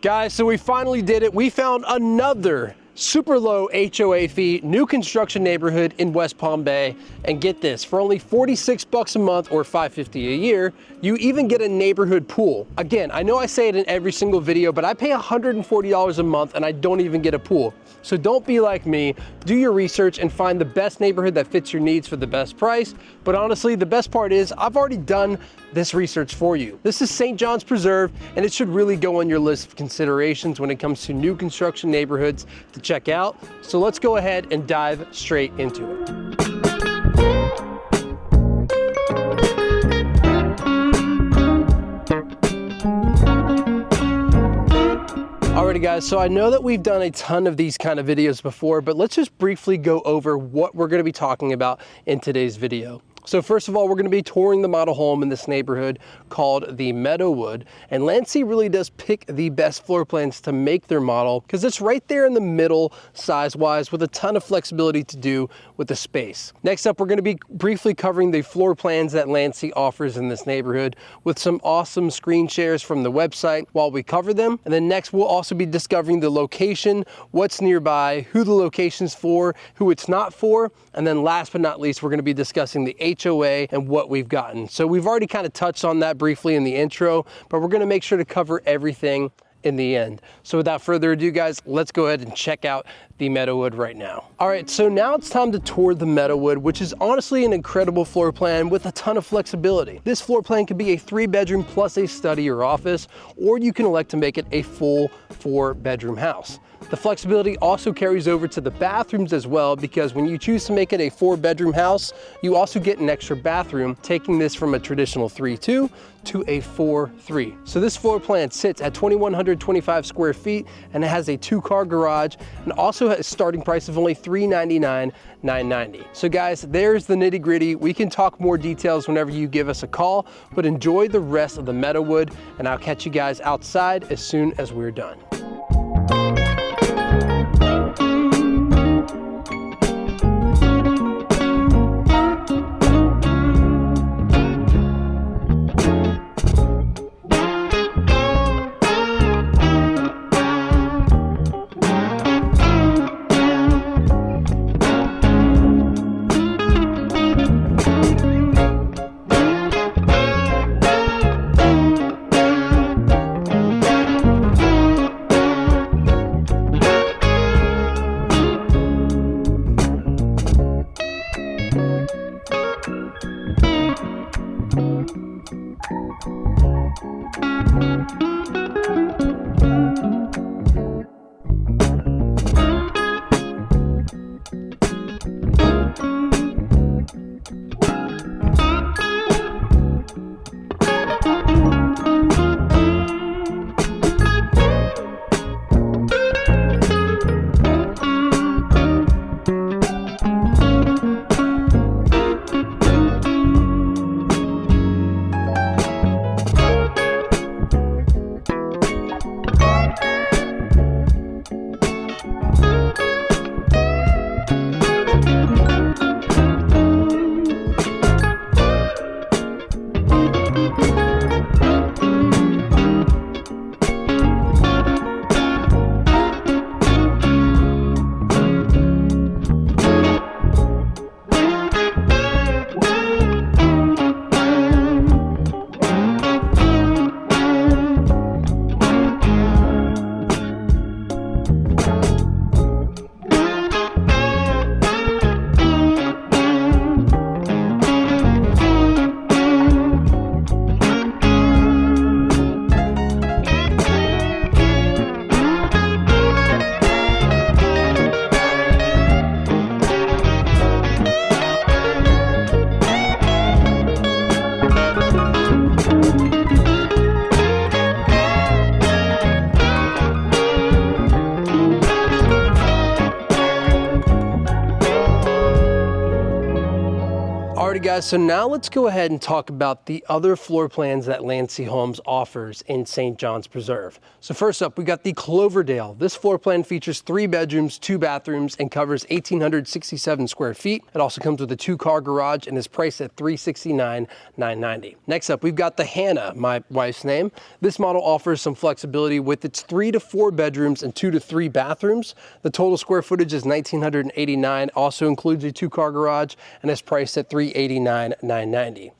Guys, so we finally did it. We found another super low HOA fee, new construction neighborhood in West Palm Bay. And get this, for only 46 bucks a month or $5.50 a year, you even get a neighborhood pool. Again, I know I say it in every single video, but I pay $140 a month and I don't even get a pool. So don't be like me, do your research and find the best neighborhood that fits your needs for the best price. But honestly, the best part is I've already done this research for you. This is St. John's Preserve, and it should really go on your list of considerations when it comes to new construction neighborhoods to check out. So let's go ahead and dive straight into it. Alrighty guys, so I know that we've done a ton of these kind of videos before, but let's just briefly go over what we're going to be talking about in today's video. So first of all, we're going to be touring the model home in this neighborhood called the Meadowood, and Landsea really does pick the best floor plans to make their model because it's right there in the middle size-wise with a ton of flexibility to do with the space. Next up, we're going to be briefly covering the floor plans that Landsea offers in this neighborhood with some awesome screen shares from the website while we cover them. And then next, we'll also be discovering the location, what's nearby, who the location's for, who it's not for, and then last but not least, we're going to be discussing the HOA and what we've gotten. So we've already kind of touched on that briefly in the intro, but we're going to make sure to cover everything in the end. So without further ado, guys, let's go ahead and check out the Meadowood right now. All right, so now it's time to tour the Meadowood, which is honestly an incredible floor plan with a ton of flexibility. This floor plan could be a 3-bedroom plus a study or office, or you can elect to make it a full 4-bedroom house. The flexibility also carries over to the bathrooms as well, because when you choose to make it a 4-bedroom house, you also get an extra bathroom, taking this from a traditional 3-2 to a 4-3. So this floor plan sits at 2,125 square feet and it has a 2-car garage and also has a starting price of only $399,990. So guys, there's the nitty gritty. We can talk more details whenever you give us a call, but enjoy the rest of the Meadowood and I'll catch you guys outside as soon as we're done. Alrighty guys, so now let's go ahead and talk about the other floor plans that Landsea Homes offers in St. John's Preserve. So first up, we got the Cloverdale. This floor plan features 3 bedrooms, 2 bathrooms, and covers 1,867 square feet. It also comes with a 2-car garage and is priced at $369,990. Next up, we've got the Hannah, my wife's name. This model offers some flexibility with its 3 to 4 bedrooms and 2 to 3 bathrooms. The total square footage is 1,989, also includes a 2-car garage, and is priced at $389,990.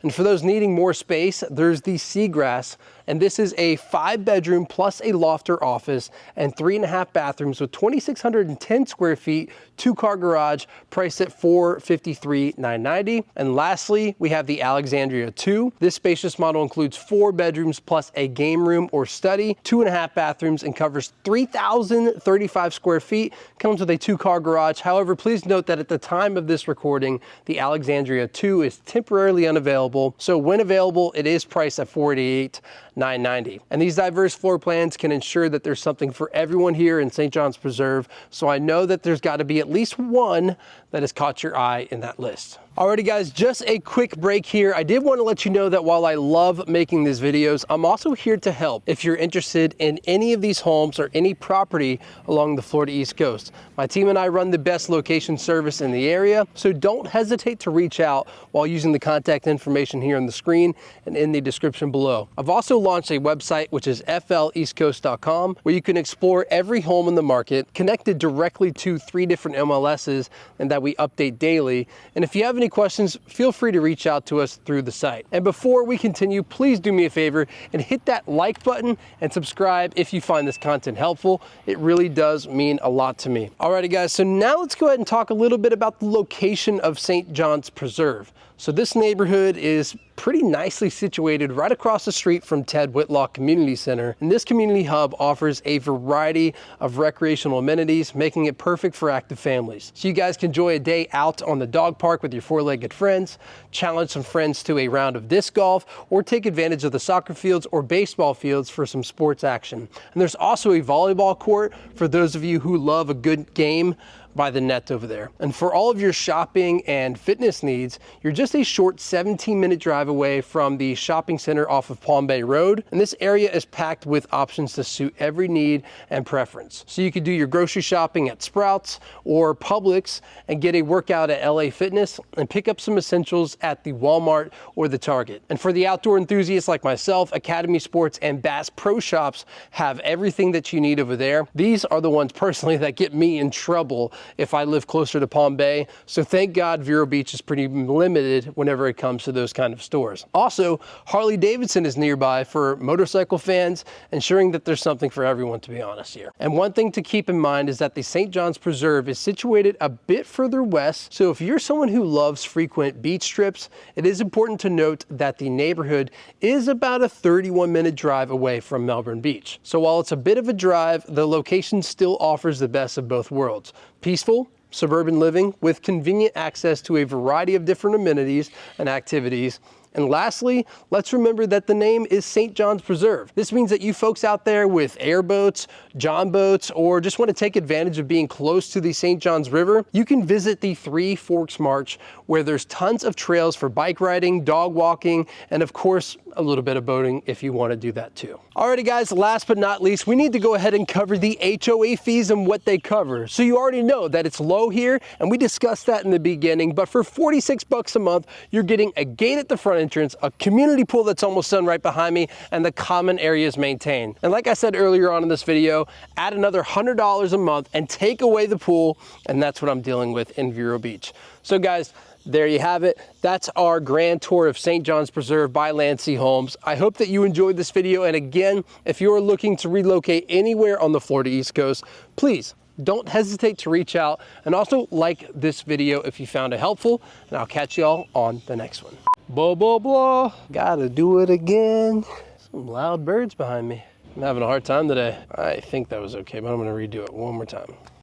And for those needing more space, there's the Seagrass, and this is a 5-bedroom plus a loft or office and 3.5 bathrooms with 2,610 square feet, 2-car garage, priced at $453,990. And lastly, we have the Alexandria 2. This spacious model includes 4 bedrooms plus a game room or study, 2.5 bathrooms, and covers 3,035 square feet. Comes with a 2-car garage. However, please note that at the time of this recording, the Alexandria 2 is temporarily unavailable. So when available, it is priced at $48,990. And these diverse floor plans can ensure that there's something for everyone here in St. John's Preserve. So I know that there's got to be at least one that has caught your eye in that list. Alrighty guys, just a quick break here. I did want to let you know that while I love making these videos, I'm also here to help if you're interested in any of these homes or any property along the Florida East Coast. My team and I run the best location service in the area, so don't hesitate to reach out while using the contact information here on the screen and in the description below. I've also launched a website, which is fleastcoast.com, where you can explore every home in the market, connected directly to 3 different MLSs and that we update daily. And if you have any questions, feel free to reach out to us through the site. And before we continue, please do me a favor and hit that like button and subscribe if you find this content helpful. It really does mean a lot to me. Alrighty guys, so now let's go ahead and talk a little bit about the location of St. John's Preserve. So this neighborhood is pretty nicely situated right across the street from Ted Whitlock Community Center. And this community hub offers a variety of recreational amenities, making it perfect for active families. So you guys can enjoy a day out on the dog park with your 4-legged friends, challenge some friends to a round of disc golf, or take advantage of the soccer fields or baseball fields for some sports action. And there's also a volleyball court for those of you who love a good game by the net over there. And for all of your shopping and fitness needs, you're just a short 17-minute drive away from the shopping center off of Palm Bay Road. And this area is packed with options to suit every need and preference. So you could do your grocery shopping at Sprouts or Publix and get a workout at LA Fitness and pick up some essentials at the Walmart or the Target. And for the outdoor enthusiasts like myself, Academy Sports and Bass Pro Shops have everything that you need over there. These are the ones personally that get me in trouble if I live closer to Palm Bay. So thank God Vero Beach is pretty limited whenever it comes to those kind of stores. Also, Harley Davidson is nearby for motorcycle fans, ensuring that there's something for everyone, to be honest here. And one thing to keep in mind is that the St. John's Preserve is situated a bit further west. So if you're someone who loves frequent beach trips, it is important to note that the neighborhood is about a 31-minute drive away from Melbourne Beach. So while it's a bit of a drive, the location still offers the best of both worlds. Peaceful, suburban living with convenient access to a variety of different amenities and activities. And lastly, let's remember that the name is St. John's Preserve. This means that you folks out there with airboats, john boats, or just want to take advantage of being close to the St. John's River, you can visit the Three Forks March, where there's tons of trails for bike riding, dog walking, and of course, a little bit of boating if you want to do that too. Alrighty guys, last but not least, we need to go ahead and cover the HOA fees and what they cover. So you already know that it's low here, and we discussed that in the beginning, but for 46 bucks a month, you're getting a gate at the front entrance, a community pool that's almost done right behind me, and the common areas maintained. And like I said earlier on in this video, add another $100 a month and take away the pool, and that's what I'm dealing with in Vero Beach. So guys, there you have it. That's our grand tour of St. John's Preserve by Landsea Homes. I hope that you enjoyed this video. And again, if you're looking to relocate anywhere on the Florida East Coast, please don't hesitate to reach out, and also like this video if you found it helpful, and I'll catch y'all on the next one. Blah, blah, blah. Gotta do it again. Some loud birds behind me. I'm having a hard time today. I think that was okay, but I'm gonna redo it one more time.